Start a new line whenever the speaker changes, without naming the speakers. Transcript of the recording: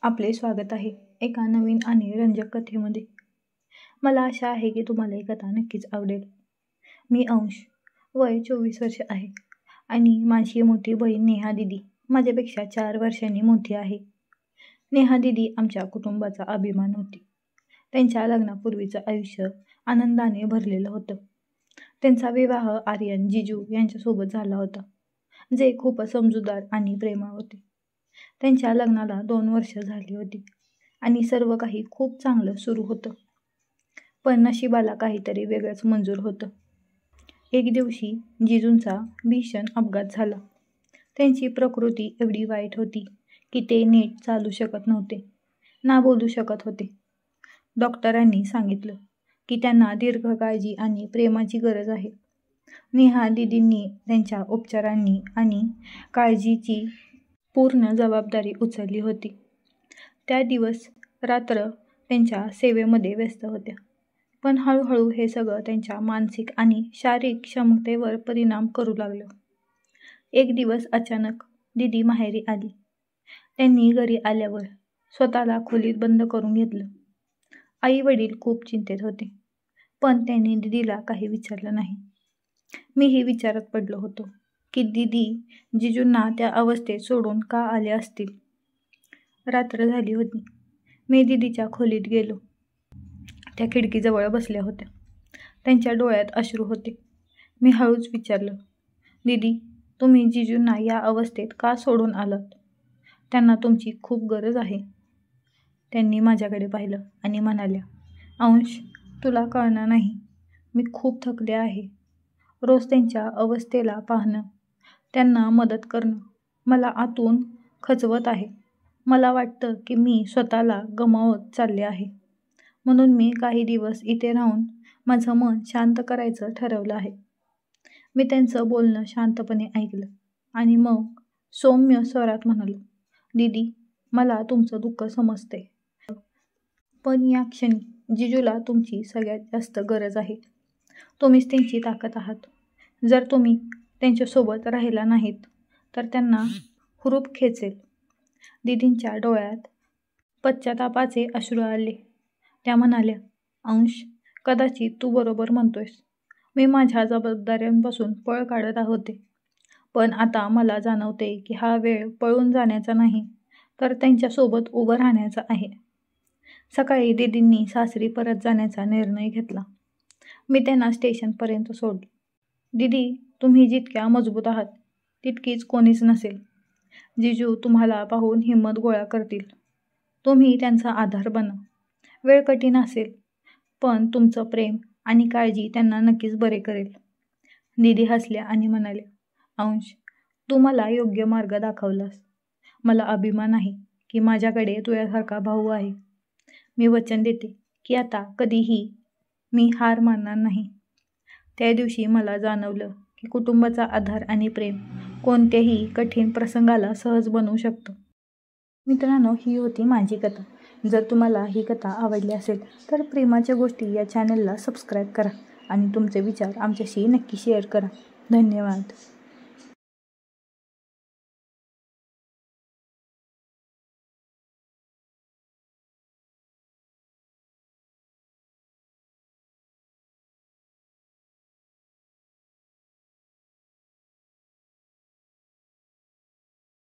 आपले स्वागत आहे एका नवीन आणि रंजक कथेमध्ये. मला आशा आहे की तुम्हाला ही कथा नक्कीच आवडेल. मी अंश, वय 24 वर्ष आहे आणि माझी मोठी बहीण नेहा दिदी माझ्यापेक्षा 4 वर्षांनी मोठी आहे. नेहा दिदी आमच्या कुटुंबाचा अभिमान होती. त्यांच्या लग्नापूर्वीचं आयुष्य आनंदाने भरलेलं होतं. त्यांचा विवाह आर्यन जिजू यांच्यासोबत झाला होता, जे खूप समजूतदार आणि प्रेमळ होते. त्यांच्या लग्नाला 2 वर्ष झाली होती आणि सर्व काही खूप चांगलं सुरू होतं. पण नशिबाला काहीतरी वेगळंच मंजूर होतं. एक दिवशी जिजूंचा भीषण अपघात झाला. त्यांची प्रकृती एवढी वाईट होती की ते नीट चालू शकत नव्हते, ना बोलू शकत होते. डॉक्टरांनी सांगितलं की त्यांना दीर्घ काळजी आणि प्रेमाची गरज आहे. नेहा दिदींनी त्यांच्या उपचारांनी आणि काळजीची पूर्ण जबाबदारी उचलली होती. त्या दिवस रात्र त्यांच्या सेवेमध्ये व्यस्त होत्या. पण हळूहळू हे सगळं त्यांच्या मानसिक आणि शारीरिक क्षमतेवर परिणाम करू लागलं. एक दिवस अचानक दिदी माहेरी आली. त्यांनी घरी आल्यावर स्वतःला खोलीत बंद करून घेतलं. आई वडील खूप चिंतेत होते, पण त्यांनी दिदीला काही विचारलं नाही. मीही विचारात पडलो होतो की दिदी जिजूंना त्या अवस्थेत सोडून का आले असतील. रात्र झाली होती. मी दिदीच्या खोलीत गेलो. त्या खिडकीजवळ बसल्या होत्या. त्यांच्या डोळ्यात अश्रू होते. मी हळूच विचारलं, दिदी, तुम्ही जिजूंना या अवस्थेत का सोडून आलात? त्यांना तुमची खूप गरज आहे. त्यांनी माझ्याकडे पाहिलं आणि म्हणाल्या, अंश, तुला कळणार नाही. मी खूप थकले आहे. रोज त्यांच्या अवस्थेला पाहणं, त्यांना मदत करणं मला आतून खचवत आहे. मला वाटतं की मी स्वतःला गमावत चालले आहे. म्हणून मी काही दिवस इथे राहून माझं मन शांत करायचं ठरवलं आहे. मी त्यांचं बोलणं शांतपणे ऐकलं आणि मग सौम्य स्वरात म्हणालो, दिदी, मला तुमचं दुःख समजते. पण या क्षणी जिजूला तुमची सगळ्यात जास्त गरज आहे. तुम्हीच त्यांची ताकद आहात. जर तुम्ही त्यांच्यासोबत राहिला नाहीत तर त्यांना हुरूप खेचेल. दिदींच्या डोळ्यात पश्चातापाचे अश्रू आले. त्या म्हणाल्या, अंश, कदाचित तू बरोबर म्हणतोयस. मी माझ्या जबाबदाऱ्यांपासून पळ काढत होते. पण आता मला जाणवते की हा वेळ पळून जाण्याचा नाही, तर त्यांच्यासोबत उभं राहण्याचा आहे. सकाळी दिदींनी सासरी परत जाण्याचा निर्णय घेतला. मी त्यांना स्टेशनपर्यंत सोडलं. दिदी, तुम्ही जितक्या मजबूत आहात तितकीच कोणीच नसेल. जिजू तुम्हाला पाहून हिंमत गोळा करतील. तुम्ही त्यांचा आधार बना. वेळ कठीण असेल, पण तुमचं प्रेम आणि काळजी त्यांना नक्कीच बरे करेल. दिदी हसल्या आणि म्हणाल्या, अंश, तू मला योग्य मार्ग दाखवलास. मला अभिमान आहे की माझ्याकडे तुझ्यासारखा भाऊ आहे. मी वचन देते की आता कधीही मी हार मानणार नाही. त्या दिवशी मला जाणवलं की कुटुंबाचा आधार आणि प्रेम कोणत्याही कठीण प्रसंगाला सहज बनवू शकतं. मित्रांनो, ही होती माझी कथा. जर तुम्हाला ही कथा आवडली असेल तर प्रेमाच्या गोष्टी या चॅनलला सबस्क्राईब करा आणि तुमचे विचार आमच्याशी नक्की शेअर करा. धन्यवाद.